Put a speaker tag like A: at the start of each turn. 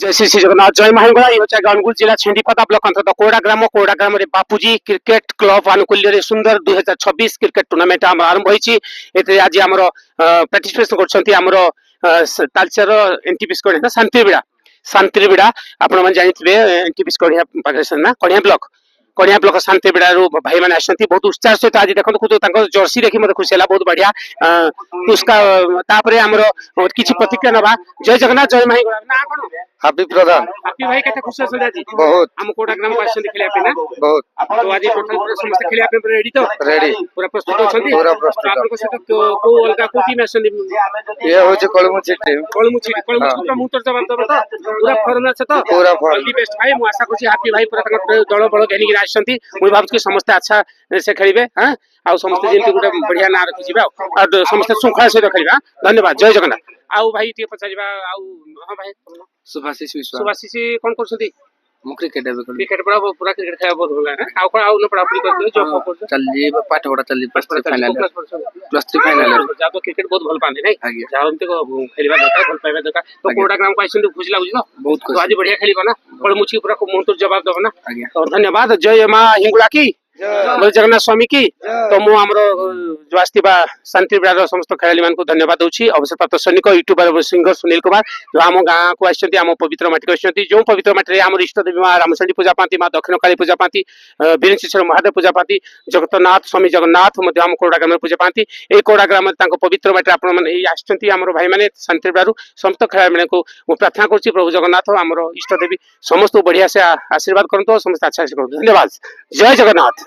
A: जय श्री श्री जगन्नाथ जय महागुड़ा ये होचा अनुगुल जिला छेंडीपदा ब्लॉक अंतर्गत कोड़ा ग्राम रे बापूजी क्रिकेट क्लब आनुकूल्य रे सुंदर 2026 क्रिकेट टूर्नामेंट आरंभ होईची एते आज हमरो पार्टिसिपेशन करछंती हमरो तालचर एनटीपी स्कोर शांतिबिड़ा आपण मन जानिथिबे एनटीपी स्कोर पागेसन ना कड़िया ब्लॉक शांतिबिड़ा भाई मैंने आसती बहुत उत्साह सहित आज देखो जर्सी देखी मतलब खुशी है बहुत बढ़िया उसका तापरे हमरो किछि प्रतिक्रिया नबा जय जगन्नाथ जय महागुड़ा ना कोन
B: हापी प्रधान
A: हापी भाई केते खुशी अछन आज
B: बहुत
A: हम कोड़ा ग्राम पास खेलिया पे ना
B: बहुत
A: तो आज टोटल पूरा समस्त खेलिया पे रेडी तो
B: रेडी
A: पूरा प्रस्तुत अछन
B: पूरा प्रस्तुत
A: आपन को को अलगा को टीम अछन
B: ये होचे कळमुची टीम
A: पूरा मुंतर जवाब दबो तो पूरा फॉर्म আছে तो
B: पूरा फॉर्म
A: ऑल दी बेस्ट भाई मु आशा करछि हापी भाई पूरा दल बळ घेनी गिरा आछंती मु भाबछि समस्त अच्छा से खेलिबे हां आ समस्त जेंति गुटे बढ़िया ना रखि जिबा आ समस्त सुखा से खेलिबा धन्यवाद जय जगन्नाथ आउ भाई टी पचारिबा आउ हां भाई सुभाषिष कोन करछंती
B: मु क्रिकेट
A: पूरा क्रिकेट खेला बहुत भला है आउ कोन आउ न पढ़ापढ़ी करछो जॉब करछो
B: चल जी पाठ पढ़ा चल प्लस 3 फाइनल
A: जा तो क्रिकेट बहुत भल पाने नहीं जा हमते को खेलिबा दरकार भल पाइबा दरकार तो कोड़ा ग्राम को आइसन खुशी लागु न
B: बहुत
A: तो आज बढ़िया खेलिबा ना बड़ मुछी पूरा को मोहन तो जवाब दबो ना
B: आज्ञा
A: और धन्यवाद जय मां हिंगुला की जय जगन्नाथ स्वामी की तो मु हमरो जो आस्तिबा शांति बिरार समस्त खेलाड़ी मान को धन्यवाद दउछि अवसर प्राप्त सैनिक यूट्यूबर सिंगर सुनील कुमार जो आम गाँ को आछंती आम पवित्र माटी को आछंती जो पवित्र माटी रे हमर इष्ट देवी मां रामचंडी पूजा पाती मां दक्षिण काली पूजा पाती वीरेंद्र महादेव पूजा पाती जगन्नाथ स्वामी जगन्नाथ मध्य आम कोड़ा ग्राम पूजा पाती ए कोड़ा ग्राम तांको पवित्र माटी आपण माने आछंती हमर भाई माने शांति बिरार समस्त खेलाड़ी मान को मु प्रार्थना करछि प्रभु जगन्नाथ हमर इष्ट देवी समस्त बढ़िया से आशीर्वाद करंतो समस्त अच्छा से करंतो धन्यवाद जय जगन्नाथ